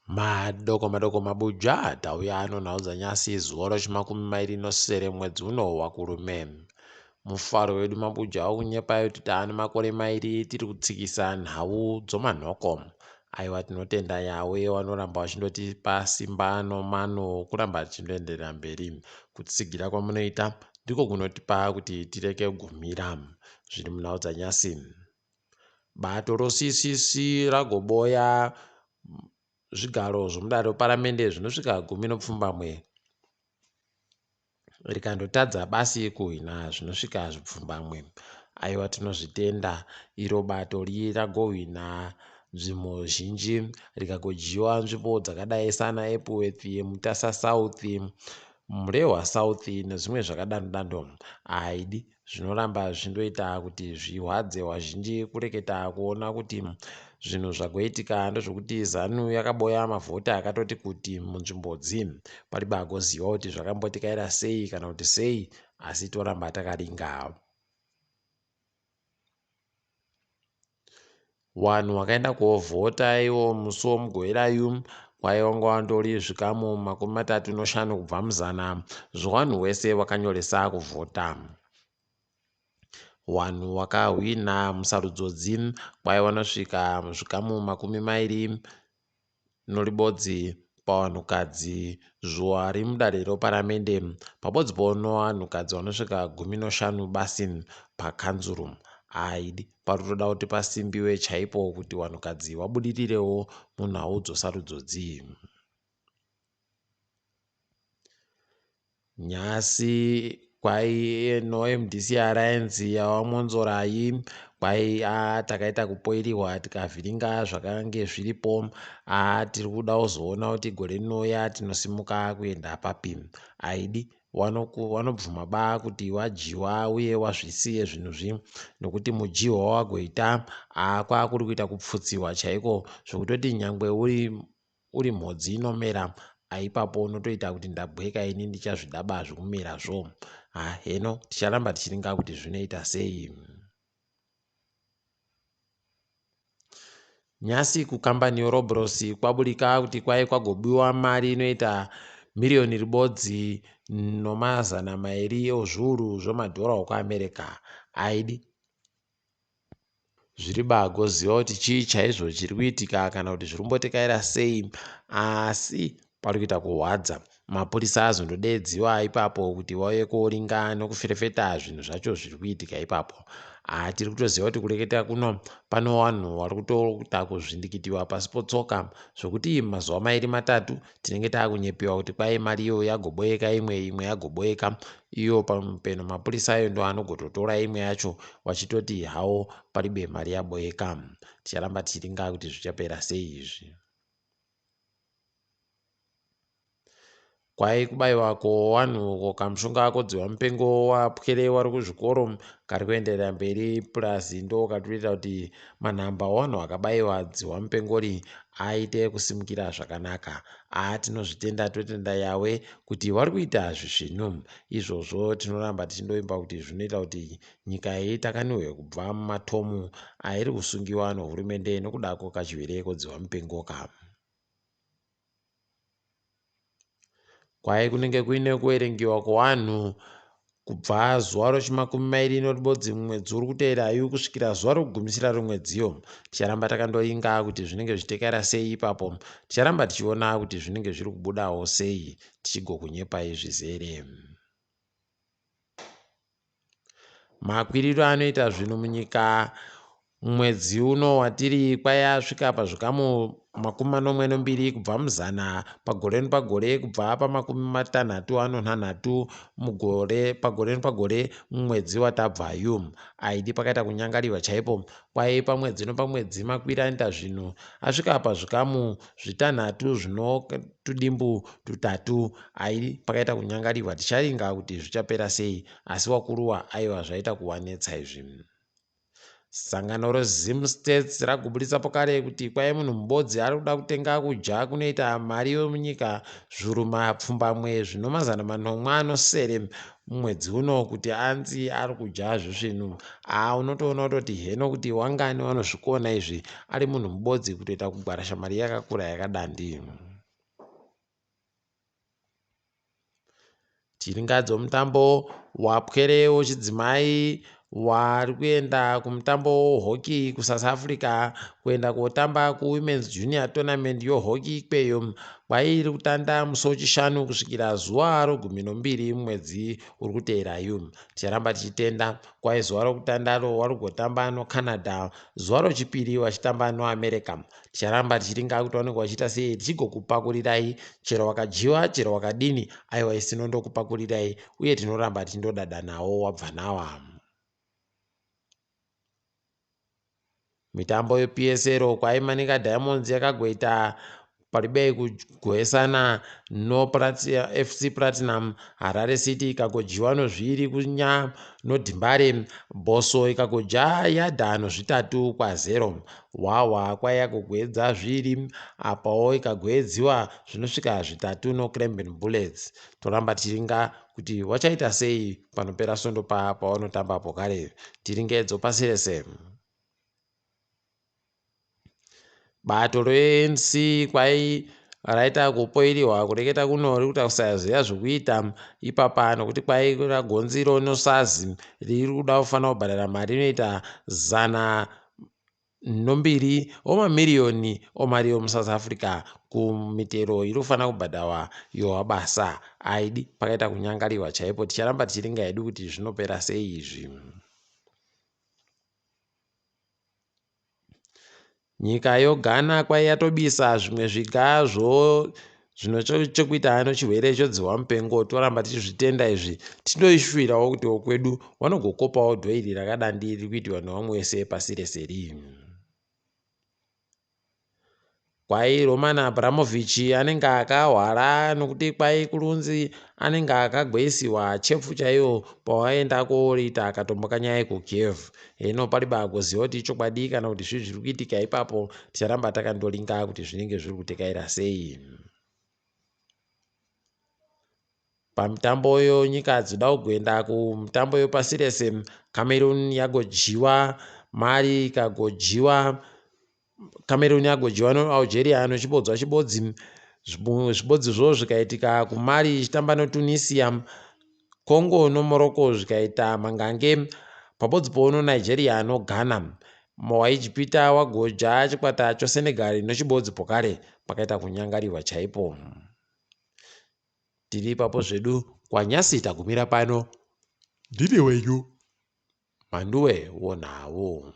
madoko mabuja Tawe anonhaudza nyasi zuva rochimakumi nosere mwedzi uno wa Kurume. Mufaro wedu mabuja wakunyepayo kuti taane makore mairi tiri kutsikisa nhau dzomanhoko. Aiwa tinotenda Yawe wanoramba vachindotipa simba nomano kuramba tichindoenderera mberi. Kutsigira kwamunoita ndiko kunotipa kuti tireke kugumira. Zviri munhaudza nyasi. Bato CCC ragoboya zvigaro zvomudare paramende zvinosvika 10 rikandotadza basi kuhwina zvinosvika 10. Aiwa tinozvitenda iro bato ragohwina nzvimbo zhinji rikagojiwa nzvimbo dzakadai sana Epworth, Mutasa South, Murehwa South nezvimwe zvakadaro. Aidi zvinoramba zvindoita kuti zvirwadze wazhinji kureketa kuona kuti zvinhu zvagoitika ndezvokuti ZANU yakaboya mavhoti akatoti kuti munzvimbo paribe agoziva kuti zvakambotikaira sei kana kuti sei, asi toramba takaringa. Wanhu wakaenda kuovhota iwo musi womugowerayu kwaiwanga wandori zvikamu 35 kubva muzana zvewanhu wese wakanyoresa kuvhota. Wanhu wakahwina musarudzodzi kwaivanosvika zvikamu 20 noribodzi pawanhukadzi zvuwari mudare reparamende. Pabodzi pono wanhukadzi vanosvika 15 basi pakanzuru. Aidi parikutoda kuti pasimbiwe chaipo kuti wanhukadzi wabudirirewo munhau dzosarudzodzi. Nyasi kwai MDC A yavamonzorai kwai takaita kupoiriwa tikavhiringa zvakange zviripo. Tiri kuda kuzoona kuti gore rinouya tinosimuka kuenda papi. Aidi wanobvuma ba kuti wajiwa uye wazvisiye zvinhu nokuti mujiwa wagoita kwakuri kuita kupfutsiwa chaiko zvokutoti nyangwe uri mhodzi inomera aipapo unotoita kuti ndabweka ini ndichazvidaba zvikumerazvo. Heno ticharamba tichiringa kuti zvinoita sei. Nyasi kukambani yorobros kwaburika kuti kwai kwagobiwa mari inoita miriyoni ribodzi nomazana mairi ezviuru zvemadhora okuAmerica. Aidi zviri bagoziva kuti chii chaizvo chiri kuitika kana kuti zvirimbotikaira sei, asi pari kuita kuhwadza. Mapurisa azondodedziwa ipapo kuti vauye koringa nokufefeta zvinhu zvacho zviri kuitika ipapo. Tiri kutoziva kuti kureketa kuno pano vanhu vari kutoita kuzvindikitiwa pasi potsoka zvokuti mazuva 2-3 tinenge taakunyepiwa kuti kwai mari iyo yagoboyeka imwe yagoboyeka. Iyo pamupeno mapurisa ayo ndo anogototora imwe yacho wachitoti hawo paribe mari yaboyeka. Ticharamba tichiringa kuti zvichapera sei izvi. Kwai kubayiwa kwowanhu kamushonga kodziwa mupengo wapwere wari kuzvikoro kari kuenderera mberi purazi ndo katoita kuti manhamba awanhu akabayiwa dziwa mupengori aite kusimukira zvakanaka. Tinozvitenda totenda Yawe kuti vari kuita zvinhu izvozvo. Tinoramba tichindoimba kuti zvinoita kuti nyika itakaniwe kubva mumatomu airi kusungiwa nehurumende nokudako kachivere kodziwa mupengo ka. Kwai kunenge kuine kuverengiwa kwewanhu kubva zuva rochimakumi noribodzi mwedzi uri kuteerayu kusvikira zuva rokugumisira romwedziyo. Ticharamba takandoringa kuti zvinenge zvichitekaira sei ipapo. Ticharamba tichiona kuti zvinenge zviri kubudawo sei tichigokunyepai zvizere. Makwiriro anoita zvinhu munyika mwedzi uno watiri kwai asvika pazvikamu 42 kubva muzana pagore nepagore kubva pa60 mugore pagore nepagore mumwedzi watabvayu. Aidi pakaita kunyangariwa chaipo kwai pamwedzi nepamwedzi makwiri anoita zvinhu asvika pazvikamu 6 zvinotudimbu 3. Aidi pakaita kunyangariwa. Ticharinga kuti zvichapera sei, asi wakuruwa aiwa zvaita kuwanetsa izvi. Sangano reZim States ragubuditsapo kare kuti kwai munhu mubodzi ari kuda kutenga kudya kunoita mari yomunyika zviuru mapfumbamwe zvino 800 mumwedzi uno kuti anzi ari kudya zvezvinhu. Unotoona kutoti heno kuti wangani vanozvikona izvi ari munhu mubodzi kutoita kugwara shamari yakakura yakadandi. Chiringadzo mutambo wapwere wechidzimai wari kuenda kumutambo wehockey kuSouth Africa kuenda kotamba kuWomen's Junior Tournament yehockey ikweyo kwairi kutanda musi wechishanu kusvikira zuva re12 mumwedzi uri kuteerayo. Ticharamba tichitenda kwai zuva rokutandaro wari kugotamba noCanada, zuva rechipiri wachitamba noAmerica. Ticharamba tichiringa kuti vanenge vachiita sei tichigokupakurirai chero wakajiwa chero wakadini aiwa isinondokupakurirai uye tinoramba tichindodada nawo wabva nawa. Mitambo yePSL kwai Manika Diamonds yakagoita paribai kugoesana FC Platinum. Harare City ikagojiwa nozviri kunya noDhimbare. Boso ikagoja Yadha nozvitatu kwa0. Hwahwa kwai yagogwedza zviri apawo ikagoedziwa zvinosvika 3 noCrambin Bullets. Toramba tichiringa kuti wachaita sei panopera svondo pavanotambapo kare. Tiringedzo pasi rese. Bato reNC kwai raita kupoiriwa kureketa kuno rikuta kusaziva zvekuita ipapa nokuti kwai ragonzi ronosazi riri kuda kufanira kubhadhara mari inoita 102 wemamirioni omari yomuSouth Africa kumitero iri kufanira kubhadharwa yowabasa aidi pakaita kunyangariwa chaipo. Ticharamba tichiringa hedu kuti zvinopera sei izvi. Nyika yoGhana kwai yatobisa zvimwe zviga zvinochokuita nechirwere chodzihwa mupengo. Toramba tichizvitenda izvi tindoishuvirawo kuti wokwedu vanogokopawo dhoiri rakadandi riri kuitiwa nevamwe wese pasi rese riri. Kwai Roman Abramovich anenge akahwara nokuti kwai kurunzi anenge akagoisiwa chefu chaiyo pawaenda koita akatomboka nyaya kuKiev. Heno pariba kuziva kuti ichokwadi kana kuti zviri zviri kuitika ipapo. Ticharamba takandoringa kuti zvinenge zviri kutekaira sei. Pamitamboyo nyika dzinoda kugoenda kumitambo yepasi rese. Cameroon yagojiwa, Mali ikagojiwa. Cameroon yagojiwa noAlgeria nochibodzwa chibodzi. Zvibodzi zvo zvikaitika kuMali ichitamba noTunisia. Congo noMorocco zvikaita mangange. Pabodzi pono Nigeria noGhana. Waijipita wagoja chikwata choSenegal nochibodzi pokare pakaita kunyangariwa chaipo. Tiri ipapo zvedu kwanyasi tagumira pano. Ndiri wenyu Mhanduwe WeNhau.